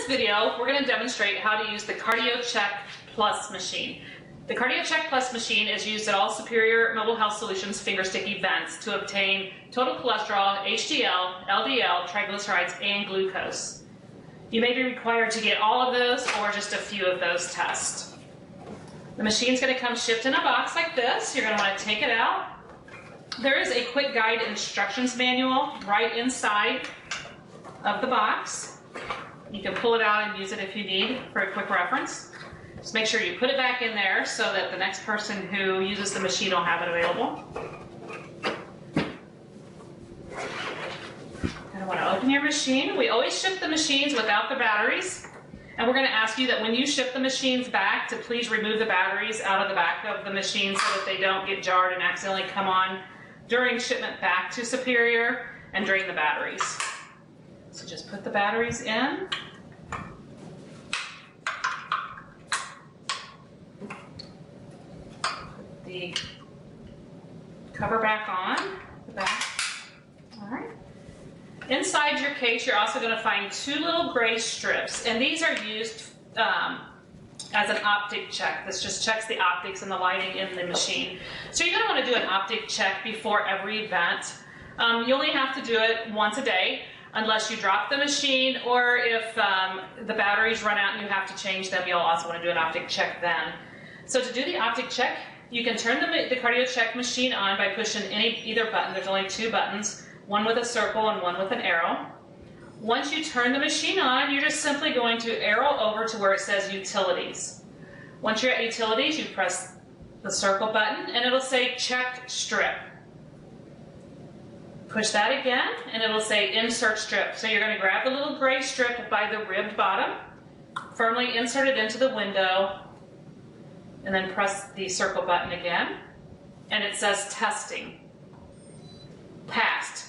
video, we're going to demonstrate how to use the CardioChek Plus machine. The CardioChek Plus machine is used at all Superior Mobile Health Solutions finger stick events to obtain total cholesterol, HDL, LDL, triglycerides, and glucose. You may be required to get all of those or just a few of those tests. The machine's going to come shipped in a box like this. You're going to want to take it out. There is a quick guide instructions manual right inside of the box. You can pull it out and use it if you need for a quick reference. Just make sure you put it back in there so that the next person who uses the machine will have it available. I want to open your machine. We always ship the machines without the batteries. And we're going to ask you that when you ship the machines back to please remove the batteries out of the back of the machine so that they don't get jarred and accidentally come on during shipment back to Superior and drain the batteries. So just put the batteries in. Put the cover back on the back. All right. Inside your case, you're also going to find two little gray strips, and these are used as an optic check. This just checks the optics and the lighting in the machine. So you're going to want to do an optic check before every event. You only have to do it once a day unless you drop the machine, or if the batteries run out and you have to change them, you'll also want to do an optic check then. So to do the optic check, you can turn the CardioChek machine on by pushing either button. There's only two buttons. One with a circle and one with an arrow. Once you turn the machine on, you're just simply going to arrow over to where it says Utilities. Once you're at Utilities, you press the circle button and it'll say Check Strip. Push that again and it'll say Insert Strip. So you're going to grab the little gray strip by the ribbed bottom, firmly insert it into the window, and then press the circle button again. And it says Testing. Passed.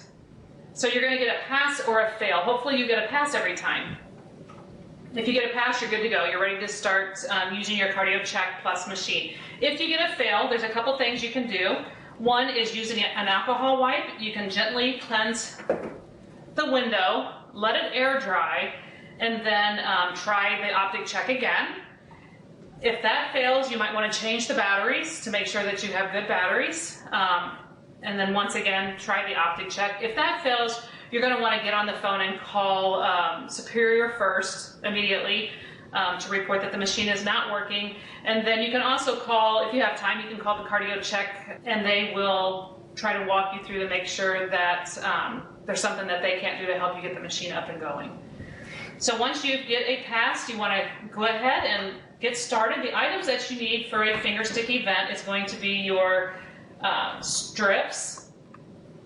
So you're going to get a pass or a fail. Hopefully you get a pass every time. If you get a pass, you're good to go. You're ready to start using your CardioChek Plus machine. If you get a fail, there's a couple things you can do. One is using an alcohol wipe. You can gently cleanse the window, let it air dry, and then try the optic check again. If that fails, you might want to change the batteries to make sure that you have good batteries. And then once again, try the optic check. If that fails, you're going to want to get on the phone and call Superior first immediately to report that the machine is not working. And then you can also call, if you have time, you can call the CardioChek and they will try to walk you through to make sure that there's something that they can't do to help you get the machine up and going. So once you get a pass, you want to go ahead and get started. The items that you need for a finger stick event is going to be your strips.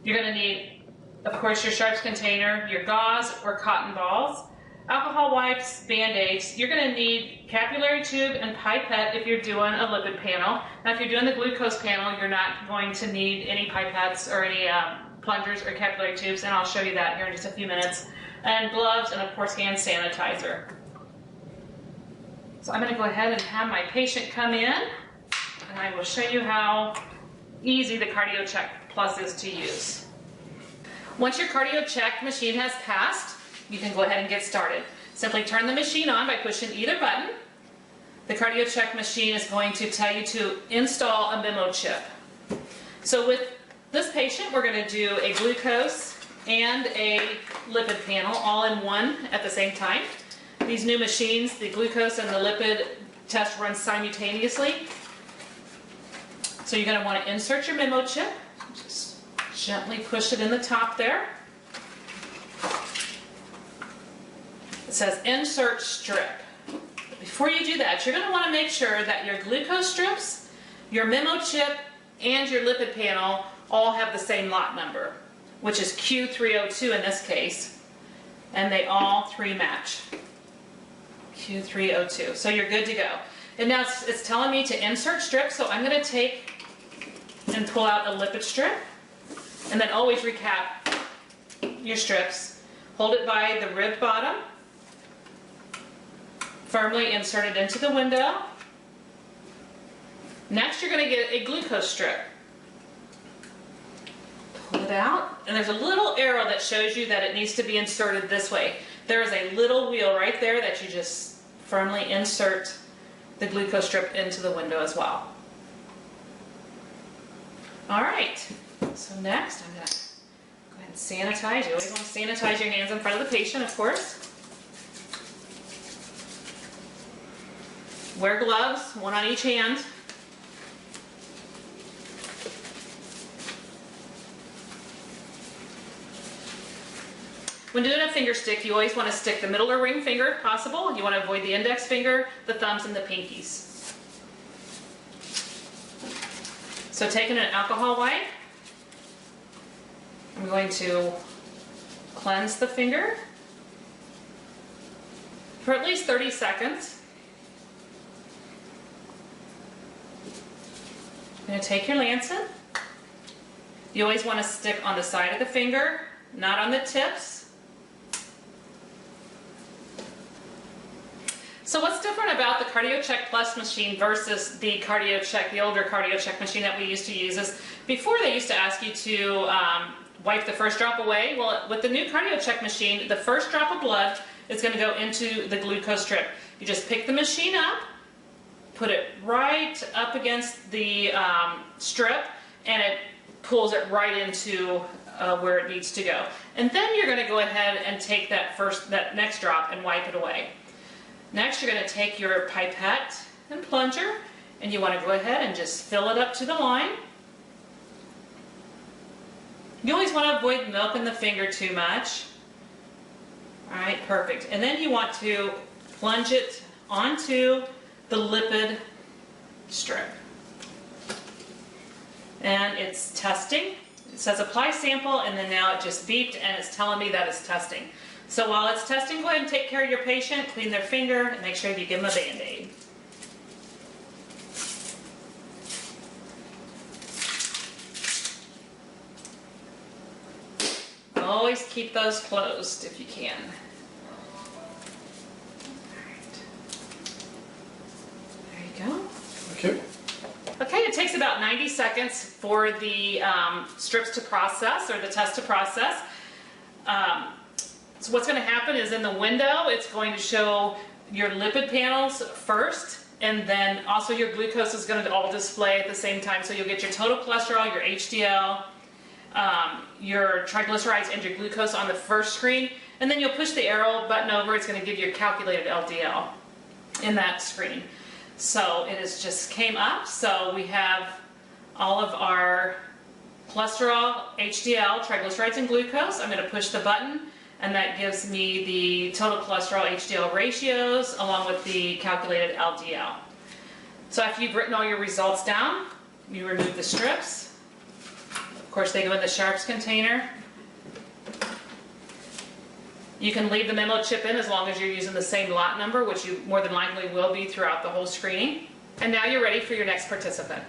You're going to need, of course, your sharps container, your gauze or cotton balls, alcohol wipes, Band-Aids. You're going to need capillary tube and pipette if you're doing a lipid panel. Now if you're doing the glucose panel, you're not going to need any pipettes or any plungers or capillary tubes, and I'll show you that here in just a few minutes. And gloves and of course hand sanitizer. So I'm going to go ahead and have my patient come in and I will show you how easy the CardioChek Plus is to use. Once your CardioChek machine has passed, you can go ahead and get started. Simply turn the machine on by pushing either button. The CardioChek machine is going to tell you to install a memo chip. So with this patient, we're going to do a glucose and a lipid panel all in one at the same time. These new machines, the glucose and the lipid test runs simultaneously. So you're going to want to insert your memo chip. Just gently push it in the top there. It says Insert Strip. But before you do that, you're going to want to make sure that your glucose strips, your memo chip, and your lipid panel all have the same lot number, which is Q302 in this case, and they all three match. Q302. So you're good to go. And now it's telling me to insert strips, so I'm going to take and pull out a lipid strip, and then always recap your strips. Hold it by the ribbed bottom, firmly insert it into the window. Next you're going to get a glucose strip. pull it out, and there's a little arrow that shows you that it needs to be inserted this way. There is a little wheel right there that you just firmly insert the glucose strip into the window as well. All right, so next I'm going to go ahead and sanitize. You always want to sanitize your hands in front of the patient, of course. Wear gloves, one on each hand. When doing a finger stick, you always want to stick the middle or ring finger if possible. You want to avoid the index finger, the thumbs, and the pinkies. So taking an alcohol wipe, I'm going to cleanse the finger for at least 30 seconds. I'm going to take your lancet. You always want to stick on the side of the finger, not on the tips. So what's different about the CardioChek Plus machine versus the CardioChek, the older CardioChek machine that we used to use is before they used to ask you to wipe the first drop away. Well, with the new CardioChek machine, the first drop of blood is going to go into the glucose strip. You just pick the machine up, put it right up against the strip, and it pulls it right into where it needs to go. And then you're going to go ahead and take that next drop and wipe it away. Next, you're going to take your pipette and plunger, and you want to go ahead and just fill it up to the line. You always want to avoid milking the finger too much. All right, perfect. And then you want to plunge it onto the lipid strip. And it's testing. It says apply sample, and then now it just beeped and it's telling me that it's testing. So while it's testing, go ahead and take care of your patient, clean their finger, and make sure you give them a Band-Aid. Always keep those closed if you can. There you go. Okay. Okay, it takes about 90 seconds for the strips to process, or the test to process. So what's going to happen is in the window, it's going to show your lipid panels first, and then also your glucose is going to all display at the same time. So you'll get your total cholesterol, your HDL, your triglycerides, and your glucose on the first screen. And then you'll push the arrow button over. It's going to give you your calculated LDL in that screen. So it has just came up. So we have all of our cholesterol, HDL, triglycerides, and glucose. I'm going to push the button, and that gives me the total cholesterol HDL ratios along with the calculated LDL. So after you've written all your results down, you remove the strips. Of course, they go in the sharps container. You can leave the memo chip in as long as you're using the same lot number, which you more than likely will be throughout the whole screening. And now you're ready for your next participant.